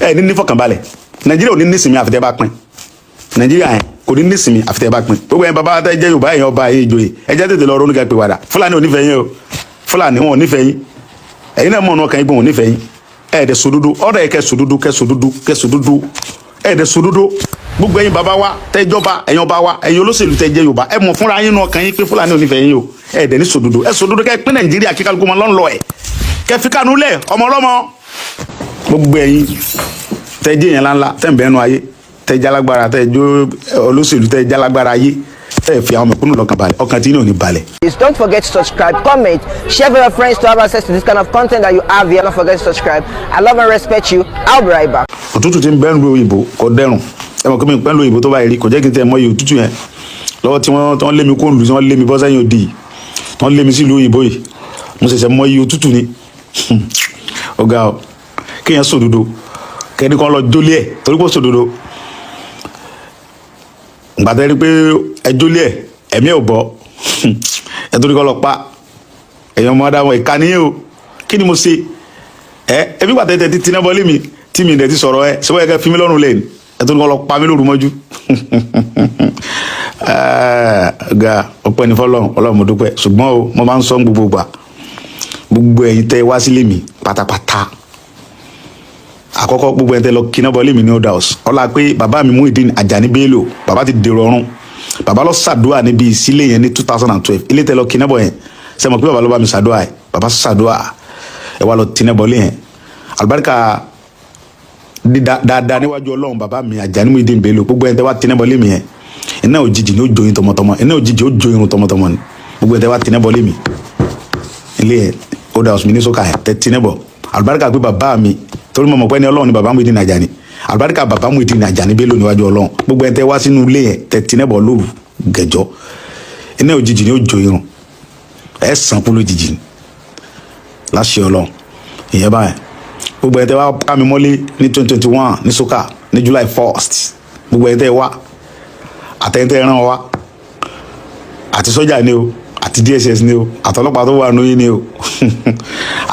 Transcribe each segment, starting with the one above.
ẹ ní fọkànbalẹ̀ Nàìjíríà ò ní nísìmí àfitẹ́ bá pín Nàìjíríà yẹn kò ní nísìmí àfitẹ́ bá pín gbogbo yẹn bàbá tẹ́ jẹ́ Yorùbá èèyàn ọba èyí ìjòyè ẹ jẹ́ tètè lọ ronú kẹ́ pé wàdà Fúlàní ò nífẹ̀ẹ́ yín o Fúlàní wọn ò nífẹ̀ẹ́ yín ẹ̀yin náà mọ̀ ọ̀nà ọkàn yín pé wọn ò nífẹ̀ẹ́ yín ẹ̀ẹ́dẹ̀ sòdodo ọ̀dọ̀ yẹ kẹ́ sòdodo ẹ̀ẹ́dẹ̀ sòdodo gbogbo ẹ̀yin bàbá wa tẹ́ jọba ẹ̀yin ọba wa ẹ̀yin olóṣèlú tẹ́ jẹ́ Yorùbá ẹ mọ̀ fúnra yín náà ọkàn yín pé Fúlàní ò nífẹ̀ẹ́ yín o ẹ̀ẹ́dẹ̀ ní sòdodo ẹ sòdodo kẹ́ pín Nàìjíríà kí kálukú mọ́ lọ́nlọ́ ẹ̀ kẹ́ fi kánú lẹ̀ ọmọ ọlọ́mọ gbogbo ẹ̀yin tẹ́ jẹ́ yẹn ńláńlá tẹ́ ń bẹ́ẹ̀ nu ayé tẹ́ jalagbára tẹ́ jó olóṣèlú tẹ́ jalagbára ayé tẹ́ fi àwọn mẹ̀kúnnù lọ́kàn balẹ̀ ọkàn tí yín ò ní balẹ̀. Please don't forget to subscribe, comment, share with your friends to have access to this kind of content that you have here. Don't forget to subscribe. I love and respect you. I'll be right back. Òtútù tí ń bẹ lu òyìnbó kò dẹrùn ẹ mọ̀ pé mi pẹ́ lu òyìnbó tó bá rí kò jẹ́ kí n tẹ́ mọ iye òtútù yẹn lọ́wọ́ tí wọ́n lé mi kó lù tí wọ́n lé mi bọ́ sẹ́yìn òdì tí wọ́n lé mi sí ìlú òyìnbó yìí mo ṣẹ̀ṣẹ̀ mọ iye òtútù ni ọ̀gá ọ kéèyàn sòdodo kẹ́ni kan lọ jólé ẹ̀ torí pé sòdodo gbàtẹ́ rí pé ẹ jólé ẹ̀ ẹ̀mí ò bọ́ ẹ torí kan lọ pa èèyàn mọ́ dáwọn ìkànnì o kí ni mo ṣe ẹbí gbàtẹ́ tẹ́ ti tiná bọ́lé mi tí mi dẹ̀ ti sọ̀rọ̀ ẹ ṣé wọ́n yẹ kẹ́ fi mí lọ́rùn lẹ́nu ẹ torí kan lọ pa mí lóru mọ́jú ga ọpẹ́ ní fọlọ́run Ọlọ́run mo dúpẹ́ ṣùgbọ́n o mo máa ń sọ gbogbo gbà gbogbo ẹ̀yin tẹ́ wá sílé mi pátápátá àkọ́kọ́ gbogbo ẹ̀yin tẹ́ lọ kíná bọ́lé mi ní old house ọlá pé bàbá mi Muyideen Ajani Bello bàbá ti dèrò ọ̀run bàbá lọ ṣàdúrà níbi ìsílẹ̀ yẹn ní 2012 ilé tẹ́ lọ kíná bọ̀ yẹn ṣe mọ̀ pé bàbá ló bá mi ṣàdúrà ẹ̀ bàbá ṣàdúrà ẹ̀ wá lọ tíná bọ́lé yẹn àlùbáríkà dáadáa níwájú Ọlọ́run bàbá mi Ajani Muyideen Bello gbogbo ẹ̀yin tẹ́ wá tíná bọ́lé mi yẹn iná òjijì ni ó joyin tọmọtọmọ iná òjijì ó joyin tọmọtọmọ ni gbogbo ẹ̀yin tẹ́ wá tíná bọ́lé mi ilé yẹn old house mi ní sọ́kà yẹn tẹ́ tíná bọ̀ àlùbáríkà pé bàbá mi torí mo mọ̀ pé ní Ọlọ́run ni bàbá Muyideen Ajani àlùbáríkà bàbá Muyideen Ajani Bello níwájú Ọlọ́run gbogbo ẹ̀yin tẹ́ wá sínú ilé yẹn tẹ́ tíná bọ̀ lóru gẹ̀jọ́ iná òjijì ni ó joyin ẹ̀ sàn kú lójijì ni láṣẹ Ọlọ́run ìyẹn báyẹn gbogbo ẹ̀yin tẹ́ wá ká mi mọ́lé ní 2021 ní sọ́kà ní July 1st gbogbo ẹ̀yin tẹ́ wá àtẹ̀yìntẹ́ ẹran wa àti sọ́jà ni o àti DSS ni o àtọlọ́pàá tó wà lóyún ni o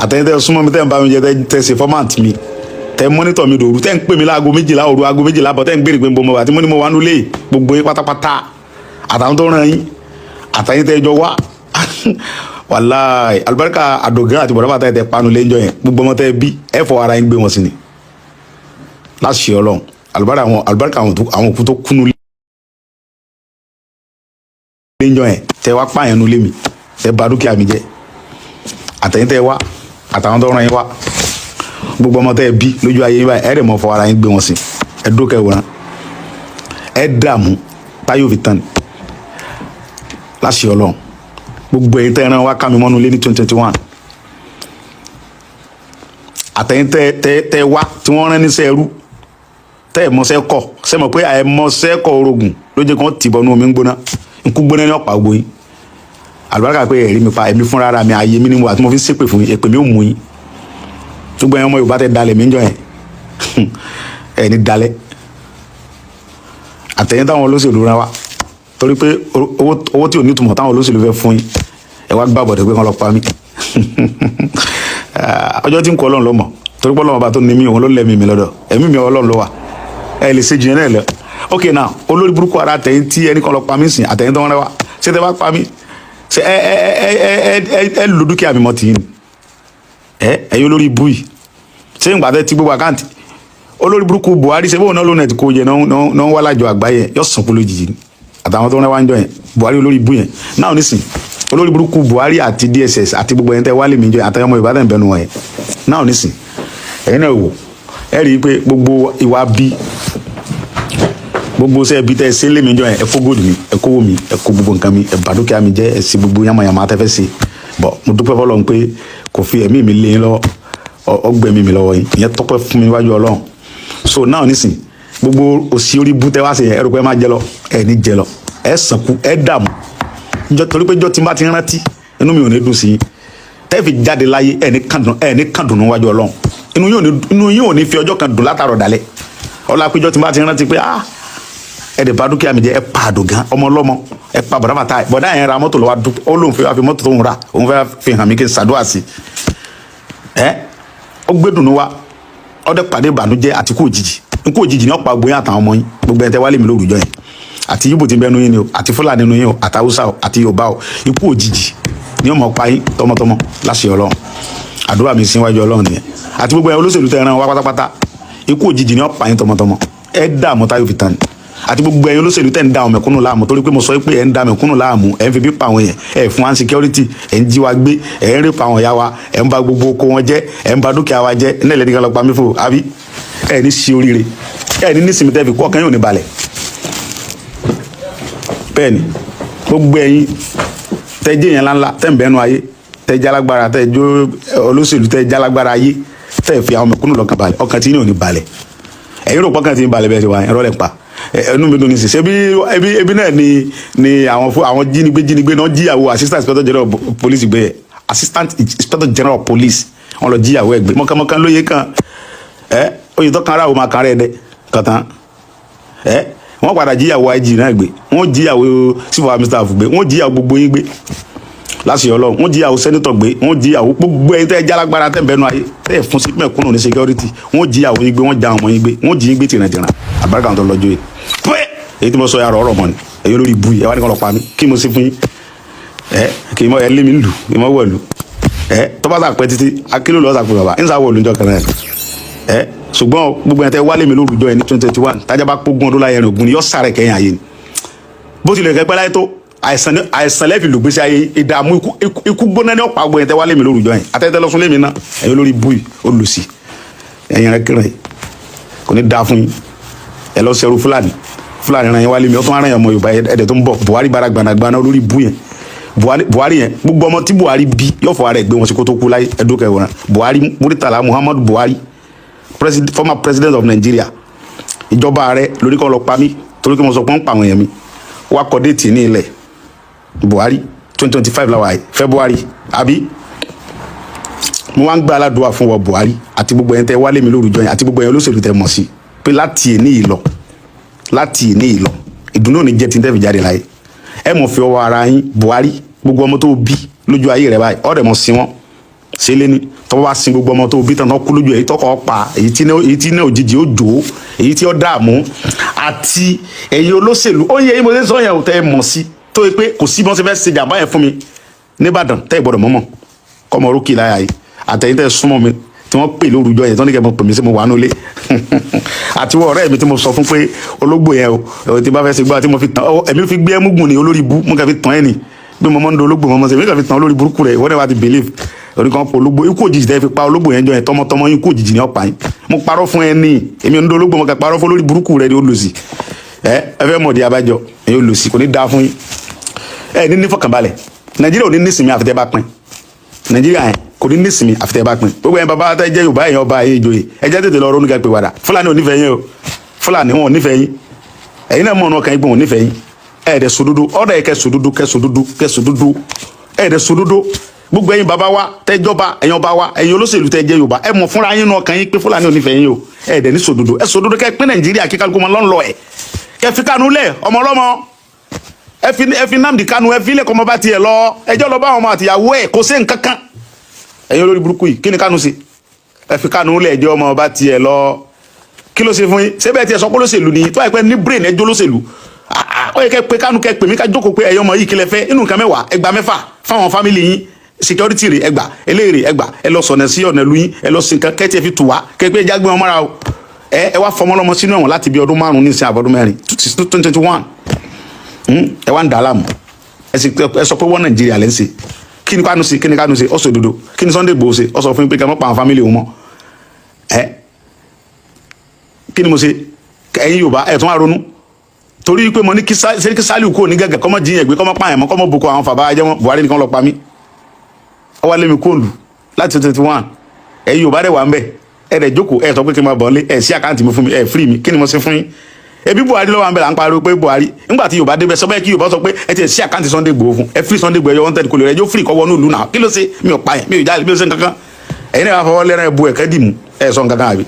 àtẹ̀yìntẹ́ súnmọ́ mi tẹ́ ń bá mi jẹ tẹ́ ṣe fọ́màtì mi tẹ́ mọ́nítọ̀ mi dòru tẹ́ ń pè mí láago 12 òru aago 12 bọ̀ tẹ́ ń gbèrè pé mo wà tí mo ní mo wà nulẹ̀ gbogbo yín pátápátá àtàwọn tó ràn yín àtẹ̀yìntẹ́ ẹjọ́ wá wàláì àlùbáríkà àdògán àti bọ̀dọ́ bàtà ẹ̀ tẹ́ panu lẹ́jọ́ yẹn gbogbo ọmọ tẹ́ bí ẹ fọ ara yín gbé wọn sí ni láṣẹ Ọlọ́run àlùbáríkà àwọn òkú tó kúnú lẹ́jọ́ yẹn tẹ́ wá pààyàn nu lé mi tẹ́ bà dúkìá mi jẹ́ àtẹ̀yìntẹ́ wá àtàwọn tó ràn yín wá gbogbo ọmọ tẹ́ bí lójú ayé yín báyìí ẹ̀ rẹ̀ mọ́ fọ ara yín gbé wọn sí ẹ̀ dókè wòran ẹ̀ dààmú táyọ̀ fi tán láṣẹ Ọlọ́run gbogbo ẹ̀yin tẹ́ ẹran wá ká mi mọ́nu lé ní 2021 àtẹ̀yin tẹ́ wá tí wọ́n rán níṣẹ́ ẹrú tẹ́ ẹ̀ mọ́ṣẹ́ kọ̀ sẹ́mọ̀ pé àìmọ́ṣẹ́ kọ̀ orogún ló jẹ́ kán tìbọ̀ nú omi ń gbóná nkú gbóná ní ọ̀pá ògbó yín àlùbáríkà pé ẹ̀rí mi pa ẹ̀mí fúnra ara mi ayé mi ní mo àti mo fi ń ṣépè fún yín èpè mi ò mú yín gbogbo ẹ̀yin ọmọ Yorùbá tẹ́ dalẹ̀ mí ń jọ yẹn ẹ̀ ní dalẹ̀ àtẹ̀yin táwọn olóṣèlú rán wa torí pé owó tí ò ní túmọ̀ táwọn olóṣèlú fẹ́ fún yín ẹ wá gbà bọ̀dẹ̀ pé kán lọ pa mí ọjọ́ tí ń kọ́ Ọlọ́run lọ́mọ torí pé Ọlọ́run ọba tó ní mí òun ló lẹ́mí mi lọ́dọ̀ ẹ̀mí mi Ọlọ́run ló wà ẹ lè ṣe jù yẹn náà lọ ok now olórí burúkú ara àtẹ̀yìn tí ẹnì kan lọ pa mí sìn àtẹ̀yìn tó ń rẹwà ṣé tẹ bá pa mí ṣe ẹ lò dúkìá mi mọ́ tì í ni ẹ̀yin olórí ibú yìí ṣé ìgbà tẹ́ ti gbogbo àkáǹtì olórí burúkú Buhari ṣe bóun náà ló nẹ̀tì kó jẹ náà ń wá lájọ àgbáyé yọ sàn kú lójijì ni àtàwọn tó ń rẹwà ń jọ yẹn Buhari olórí ibú yẹn náà nísìn olórí burúkú Buhari àti DSS àti gbogbo ẹ̀yin tẹ́ wálé mi jọ àtàwọn ọmọ Yorùbá tẹ́ ń bẹnu wọn yẹn náà nísìn ẹ̀yin náà wò ẹ rí i pé gbogbo ìwà bí gbogbo sẹ bí tẹ ẹ ṣe lé mi jọ yẹn ẹ kó góòdù mi ẹ kó wó mi ẹ kó gbogbo nǹkan mi ẹ bà dúkìá mi jẹ́ ẹ sì gbogbo yamayama tẹ fẹ́ ṣe bọ mo dúpẹ́ fọ́lọ́run pé kò fi ẹ̀mí mi lé yín lọ́wọ́ ọgbẹ̀mí mi lọ́wọ́ yín ìyẹn tọ́pẹ́ fún mi níwájú Ọlọ́run so náà nísìn gbogbo òsì orí bú tẹ wá sí yẹn ẹ rò pé ẹ má jẹ lọ ẹ ní jẹ lọ ẹ sànkú ẹ dààmú torí pé jọ tí n bá ti rántí inú mi ò ní dùn sí yín tẹ́ fi jáde láyé ẹ ní kàndùn níwájú Ọlọ́run inú yín ò ní fi ọjọ́ kan dùn látàrọ̀ dalẹ̀ ọlá péjọ tí n bá ti rántí pé ẹ̀dẹ̀ bá dúkìá mi jẹ́ ẹ pa àdògán ọmọ ọlọ́mọ ẹ pa bọ̀dá bàtà bọ̀dá yẹn ra mọ́tò lọ́wọ́ dúpọ̀ ó lóun fẹ́ fi mọ́tò tó ń ra òun fẹ́ fi hàn mí kí n ṣàdúrà sí ó gbé dùnú wa ọdẹ pàdé ìbànújẹ́ àti kú òjijì ikú òjijì ní ọ̀pá gbóyè àtàwọn ọmọ yín gbogbo ẹ̀ tẹ́ wálé mi lórúkọ yẹn àti Yíbò tí ń bẹnu yín ni o àti Fúlàní nínú yín o àti Haúsá o àti Yorùbá o ikú òjijì ní ọmọ pa yín tọmọtọmọ láṣẹ Ọlọ́run àdúrà mi síwájú Ọlọ́run nìyẹn àti gbogbo ẹ̀ olóṣèlú tẹ́ ẹran wá pátápátá ikú òjijì ní ọ̀pá yín tọmọtọmọ ẹ dààmú táyọ̀ fi tán ni àti gbogbo ẹ̀yin olóṣèlú tẹ́ ń da àwọn mẹ̀kúnnù láàmú torí pé mo sọ pé ẹ̀ ń da mẹ̀kúnnù láàmú ẹ̀ ń fi bí pa àwọn yẹn ẹ̀ fún wa security ẹ̀ ń jí wa gbé ẹ̀ ń rí pa àwọn ìyá wa ẹ̀ ń ba gbogbo oko wọn jẹ́ ẹ̀ ń ba dúkìá wa jẹ́ ní ẹ̀lẹ́dìkan lọ pa mí fò àbí ẹ̀ ní sí oríire ẹ̀ ní nísìmí tẹ́ fi kú ọkàn yóò ní balẹ̀ bẹ́ẹ̀ ni gbogbo ẹ̀yin tẹ́ jẹ́ yẹn ńláńlá tẹ́ ń bẹ́nu ayé tẹ́ jálágbára tẹ́ jó olóṣèlú tẹ́ jálágbára ayé tẹ́ fi àwọn mẹ̀kúnnù lọ́kàn balẹ̀ ọkàn tí ní ò ní balẹ̀ ẹ̀yin rò pọ́kàn tí ń balẹ̀ bẹ́ẹ̀ ti wá ẹ̀rọ lẹ̀ pa ẹnu mi dùn ní sísẹ ebi náà ni àwọn jínigbé náà jíyàwó assistant inspector general police gbé assistant inspector general police wọn lọ jíyàwó ẹ gbé mọkànmọkàn lóye kan oyè tó kan ara òun àkàrẹ ẹdẹ kàtàn wọn padà jíyàwó IG náà gbé wọn jíyàwó civil army staff gbé wọn jíyàwó gbogbo yín gbé láṣẹ Ọlọ́run wọn jíyàwó senator gbé wọn jíyàwó gbogbo ẹ̀yin tẹ́ jálágbára tẹ́ bẹnu ayé tẹ́ fún sí mẹ̀kúnnù ní security wọn jíyàwó yín gbé wọn já ọmọ yín gbé wọn jí yín gbé tìrìnàjìrìn àbáríkà tó lọ́jọ́ yìí pé èyí tí mo sọ yàrá ọ̀rọ̀ mọ ni èyí olórí bu yìí ẹ wá ní kàn lọ pa mí kí mo sì fún yín kì í mọ ẹ lé mi lù kì í mọ wọlú tọ́ba sà pẹ́ títí akílò lọ́ọ́ sàpè bàbá ń sà wọlú ìjọ kan náà ṣùgbọ́n gbogbo ẹ̀ tẹ́ wálé mi lórúkọ yẹn ní 2021 tájà bá pógun ọdún láyé rìn ògùn ni yọ sàrẹ̀ kẹ́yìn ayé ni bó tilẹ̀ kẹ́ pẹ́ láyé tó àìsàn lẹ́fì lògbèsè ayé ìdààmú ikú gbóná ní ọ̀pá gbogbo ẹ̀ tẹ́ wálé mi lórúkọ yẹn àtẹ́tẹ́ lọ́sùn lé mi náà ẹ̀yin olórí bu yìí ó lù sí ẹ̀yin rẹ̀ kírun yìí kò ní dáa fún yín ẹ lọ sẹrú Fúlàní ran yẹn wálé mi ọtún ara yẹn ọmọ Yorùbá ẹdẹ tó ń bọ̀ Buhari bara gbanagbana lórí bú yẹn Buhari yẹn gbogbo ọmọ tí Buhari bí yóò fọ ara ẹ gbé wọn sí kó tó kú láyé ẹdókè wọn Buhari Muritala Muhammadu Buhari former president of Nigeria ìjọba rẹ lórí kan lọ pa mí torí kí mo sọ pé ń pa àwọn yẹn mi wá kọ déètì ní ilẹ̀ Buhari 2025 làwà yìí February àbí mo wá ń gbé aládùúwà fún wọn Buhari àti gbogbo ẹ̀yin tẹ́ wálé mi lórúkọ yẹn àti gbogbo ẹ̀yin olóṣèlú tẹ́ mọ̀ sí pé láti èní ìlọ ìdùnnú ní jẹ́ tí ń tẹ́ fi jáde láyé ẹ mọ̀ fi ọwọ́ ara yín Buhari gbogbo ọmọ tó bí lójú ayé rẹ báyìí ọ̀rẹ́ mọ̀ sí wọn ṣe lé ní tọ́wọ́ bá sin gbogbo ọmọ tó bí tán kú lójú èyí tọ́kọ̀ pa èyí tí ní òjijì ó jò èyí tí ó dààmú àti ẹ̀yin olóṣèlú ó yẹ mo ṣe sọ yẹn ò tẹ́ ẹ mọ̀ sí tó yẹ pé kò sí bí wọ́n ṣe fẹ́ ṣe jàmbá yẹn fún mi nìbàdàn tẹ́ ẹ gbọ́dọ̀ mọ́mọ́ kọ́mọ orókì láyà yìí àtẹ̀yìn tẹ́ súnmọ́ mi tí wọ́n pè lórúkọ yẹn tó ní kẹ́ mọ̀ pè mí sí mo wà nulẹ̀ àti wọ́n ọ̀rẹ́ mi tí mo sọ fún pé ológbò yẹn o tí bá fẹ́ ṣe gbọ́ àti mo fi tàn ẹ̀mí fi gbé ẹmúgùn ní olórí bú mo kàn fi tàn ẹ́ nì bí mo mọ́ ń do ológbò mọ́ ṣe mi kàn fi tàn olórí burúkú rẹ̀ ìwọ́n dẹ̀ wá ti believe orí kan pọ̀ ológbò ikú òjijì tẹ́ fi pa ológbò yẹn jọ yẹn tọmọtọmọ yín ikú òjijì ní ọ̀pá yín mo parọ́ fún ẹ ní èmi ò ń do ológbò mo kàn parọ́ fún olórí burúkú rẹ̀ ni ó lò sí ẹ fẹ́ mọ̀ di abájọ èyí ó lò sí kò ní dáa fún yín ẹ ní nífọ̀kànbalẹ̀ Nàìjíríà ò ní nísìmí àfitẹ́ bá pín Nàìjíríà yẹn kò ní nísìmí àfitẹ́ bá pín gbogbo yẹn bàbá tẹ́ jẹ́ Yorùbá yẹn ọba yẹn ìjòyè ẹ jẹ́ tètè lọ ronú kẹ́ pé wàdà Fúlàní ò nífẹ̀ẹ́ yín o Fúlàní wọn ò nífẹ̀ẹ́ yín ẹ̀yin náà mọ̀ ọ̀nà ọkàn yín pé wọn ò nífẹ̀ẹ́ yín ẹ̀ẹ́dẹ̀ sòdodo ọ̀dọ̀ yẹ kẹ́ sòdodo ẹ̀ẹ́dẹ̀ sòdodo gbogbo ẹ̀yin bàbá wa tẹ́jọba ẹ̀yin ọba wa ẹ̀yin olóṣèlú tẹ́ jẹ́ Yorùbá ẹ mọ̀ fúnra yín náà ọkàn yín pé Fúlàní ò nífẹ̀ẹ́ yín o ẹ̀ẹ́dẹ̀ ní sòdodo ẹ sòdodo kẹ́ pín Nàìjíríà kí kálukú máa lọ́nlọ́ ẹ̀ kẹ́ fi Kánú lẹ̀ ọmọ ọlọ́mọ ẹ fi Nnamdi Kanu ẹ fi lẹ̀ kọ́mọ bá tiẹ̀ lọ ẹjọ́ lọ bá àwọn ọmọ àtìyàwó ẹ̀ kò sí nǹkan kan ẹ̀yin olórí burúkú yìí kí ni Kanu ṣe ẹ fi Kanu lẹ̀ ẹjọ́ ọmọ bá tiẹ̀ lọ kí ló ṣe fún yín ṣé bẹ́ẹ̀ tiẹ̀ sọ pé olóṣèlú ni tó àìpẹ́ ní brain ẹjọ́ olóṣèlú ó yẹ kẹ́ pé Kanu kẹ́ pè mí ká jókòó pé ẹ̀yin ọmọ yìí kílẹ̀ fẹ́ inú nǹkan mẹ́wàá ẹgbàá mẹ́fà fáwọn fámìlì yín security rẹ̀ ẹgbà eléèrè ẹgbà ẹ lọ sọ̀nà sí ọ̀nà ìlú yín ẹ lọ sí nǹkan kẹ́ tiẹ̀ fi tù wá kẹ́ pé ẹja gbé wọn mọ́ra o ẹ wá fọmọ lọmọ sínú ẹ̀wọ̀n láti bí ọdún 5 ní ìsìn àbọ̀dún 4 2021 ẹ wá ń dà á láàmú ẹ sọ pé wọ́n Nàìjíríà lẹ́ ń ṣe kí ni Kanu ṣe ọ̀sọ̀ òdodo kí ni Sunday Igboho ṣe ọ̀sọ̀ fún mi pé kẹ́ mọ́ pa àwọn fámìlì wọn mọ́ kí ni mo ṣe ẹ̀yin Yorùbá ẹ̀ tún wá ronú torí pé mo ní kí Saliu kúrò ní gẹ́gẹ́ kọ́mọ́ jiyàn gbé kọ́mọ́ pààyàn mọ́ kọ́mọ́ boko àwọn fàbá ajẹ́ wọn Buhari nìkan lọ pa mí ọwọ́ lé mi kóòlù láti 2021 ẹ̀yin Yorùbá rẹ̀ wà ń bẹ̀ ẹ̀ rẹ̀ jókòó ẹ̀ sọ pé kí n máa bọ̀ ọ́lé ẹ̀ sí àkáǹtì mi fún mi ẹ̀ free mi kí ni mo ṣe fún yín ebi Buhari lọ́wọ́ à ń bẹ̀ là ń pariwo pé Buhari nígbà tí Yorùbá débẹ̀ sọ bẹ́ẹ̀ kí Yorùbá sọ pé ẹ ti sí àkáǹtì Sunday Igboho fún ẹ free Sunday Igboho ẹ̀yọ́ 130 kò lè rẹ̀ ẹjọ́ free kọ́ wọnú ìlú náà kí ló ṣe mi ò pa ẹ̀ mi ò jáde mi ò ṣe nǹkan kan ẹ̀yin náà wà fọwọ́ lẹ́rìn ẹ̀ bu ẹ̀kẹ́ dì mú ẹ̀ sọ nǹkan kan àbí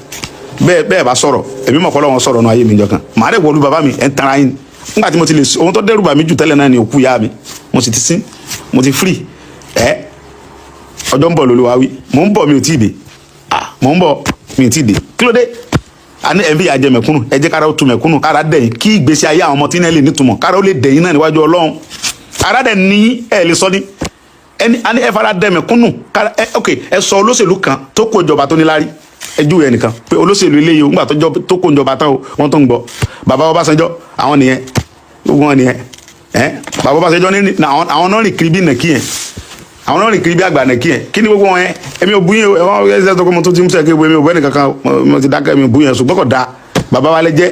bẹ́ẹ̀ bá sọ̀rọ̀ èmi mọ̀ kọ́ lọ́wọ́ sọ̀rọ̀ náà ayé mi jọ kan màá rẹ̀ wọlú bàbá mi ẹ̀ ń tara yín nígbà tí mo ti lè ohun tó dẹ́rù bà mí jù tẹ́lẹ̀ náà ni òkú ìyá mi mo sì ti sín mo ti free ọjọ́ ń bọ̀ lóluwa wí mò ń bọ̀ mi ò tí ì dé mò ń bọ̀ mi ti dé kí ló dé àní ẹ̀mí ìyá jẹ mẹ̀kúnnù ẹ jẹ́ kára ó tu mẹ̀kúnnù kára dẹ̀yìn kí ìgbésí ayé àwọn ọmọ tí náà lè nítumọ̀ kára ó lè dẹ̀yìn náà níwájú Ọlọ́run ara dẹ̀ ní ẹ̀ lè sọ ní ẹni àní ẹ fara dẹ̀ mẹ̀kúnnù kára ẹ ok ẹ sọ olóṣèlú kan tó kó ìjọba tó níláárí ẹ júwe ẹnìkan pé olóṣèlú eléyìí ńgbà tó kó ìjọba tán o wọ́n tó ń gbọ́ bàbá Ọbásanjọ́ àwọn nìyẹn gbogbo wọn nìyẹn bàbá Ọbásanjọ́ ní àwọn náà rìn kiri bí nàkí yẹn àwọn náà rìn kiri bí àgbà nàkí yẹn kí ni gbogbo wọn yẹn èmi ò bú yẹn o ẹsẹ tó kọ mo tó ti mú sẹ kéwòn èmi ò bú ẹnì kankan mo ti dákẹ́ èmi ò bú yẹn ṣùgbọ́n kò dáa bàbá wa lẹ jẹ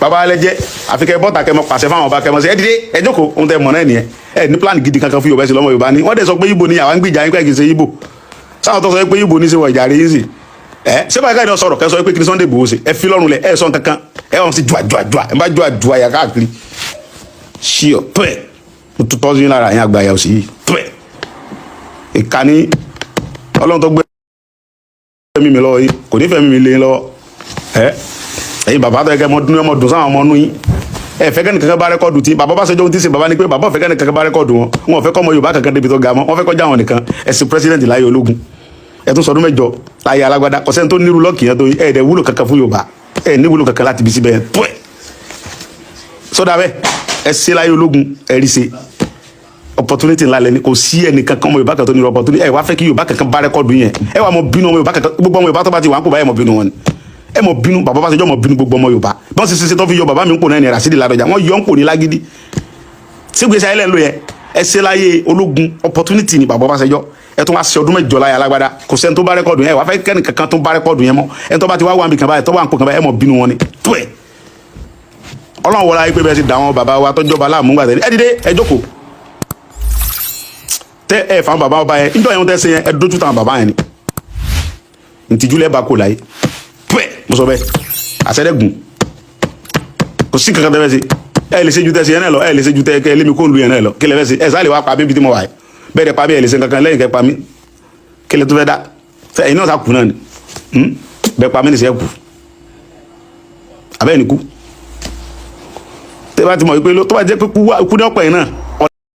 bàbá wa lẹ jẹ àfikẹ́ bọ́tà kẹ́ mọ pàṣẹ fáwọn ọba kẹ́ mọ sí ẹ dìde ẹ jókòó ohun tẹ mọ̀ náà nìyẹn ẹ ní plan gidi kankan fún Yorùbá sí lọ́mọ Yorùbá ni wọ́n dẹ̀ sọ pé Ìgbò ni àwọn ń gbìjà yín pé kì í ṣe Ìgbò sáwọn tó sọ pé Ìgbò ní í ṣe wọ ìjà rẹ̀ yín sì ṣé báyìí káyọ̀ sọ̀rọ̀ kẹ́ sọ pé kí ni Sunday Igboho ṣe ẹ fi lọ́rùn lẹ̀ ẹ sọ kankan ẹ wọ́n sì jùà ẹ bá jùà yà káàkiri ṣíọ pẹ́ẹ́ mo tún tọ́jú yín lára yín àgbà yà òsì yìí pẹ́ẹ́ ìkànnì Ọlọ́run tó gbé mímí lọ́wọ́ yìí kò ní fẹ́ mímí lé lọ́wọ́ ẹ̀yin bàbá tó yẹ kẹ́ ọmọ dùn sáwọn ọmọ ọnú yín ẹ fẹ́ kẹ́ni kankan bá rẹ́kọ́ọ̀dù tí bàbá bá ṣẹjọ́ tí ṣe bàbá ni pé bàbá ò fẹ́ kẹ́ni kankan bá rẹ́kọ́ọ̀dù wọn ò fẹ́ kọ́ ọmọ Yorùbá kankan débi tó ga mọ́ wọn fẹ́ kọjá àwọn nìkan ẹ̀sìn pírẹsidẹ́ǹtì láyé ológun ẹ tún sọdún mẹ́jọ láyé alágbádá kọsẹ́ni tó nírú lọ́ọ̀kì yẹn tó ẹ̀ dẹ̀ wúlò kankan fún Yorùbá ẹ̀ ní wúlò kankan láti bí síbẹ̀ pẹ́ sọdá bẹ́ẹ̀ ẹ ṣe láyé ológun ẹ rí ṣe opportunity ńlá lẹni kò sí ẹnì kankan ọmọ Yorùbá kan tó nírú opportunity ẹ wá fẹ́ kí Yorùbá kankan bá rẹ́kọ́ọ̀dù yẹn ẹ wà mọ bínú ọmọ Yorùbá kankan gbogbo ọmọ Yorùbá tó bá ti wà ń kó bá ẹ mọ bínú wọn ni ẹ mọ bínú bàbá bá ṣẹjọ́ mọ bínú gbogbo ọmọ Yorùbá bọ́n sì ṣe tó fi yọ bàbá mi ń pò náà ní Rasidi Ládọjà wọ́n yọ ń pò ní Lágídí sígbèsè ayẹlẹ́ ńlò yẹn ẹ ṣe láyé ológun opportunity ni bàbá bá ṣẹjọ́ ẹ tún wá ṣe ọdún mẹ́jọ láyé alágbádá kò sẹ́ni tó bá rẹ́kọ̀dù yẹn wá fẹ́ kẹ́ni kankan tó bá rẹ́kọ̀dù yẹn mọ́ ẹni tó bá ti wá wà mí kan báyìí tó wà ń pò kan báyìí ẹ mọ bínú wọn ni tó ẹ Ọlọ́run wọlé ayé pé bẹ́ẹ̀ ti dà wọn bàbá wa tọ́jọ́ bá láàmú gbà tẹ́lẹ̀ ẹ dìde ẹ jókòó tẹ ẹ fà bàbá ọba yẹn níjọ́ yẹn tẹ́ ṣe yẹn ẹ dójú tàn bàbá yẹn ni ntìjú lẹ́ẹ̀ bá kò láyé pẹ́ mo sọ bẹ́ẹ̀ àṣẹ́dẹ́gùn kò sí kankan tẹ́fẹ́ sí ẹ lè ṣe ju tẹ́sí yẹn náà lọ ẹ lè ṣe ju tẹ́ ẹ lémi kó lu yẹn náà lọ kí lè fẹ́ sí ẹ sáà lè wá pa mí bí tí mo wà yìí bẹ́ẹ̀ dẹ̀ pa mí ẹ lè ṣe kankan lẹ́yìn kẹ́ pa mí kí lè tó fẹ́ dá fẹ́ ẹ̀yin náà sá kù náà ni bẹ́ẹ̀ pa mí ní sẹ́ kù abẹ́ ni kú tẹ́ bá ti mọ̀ wípé tó bá jẹ́ pé kú ní ọ̀pọ̀ yìí náà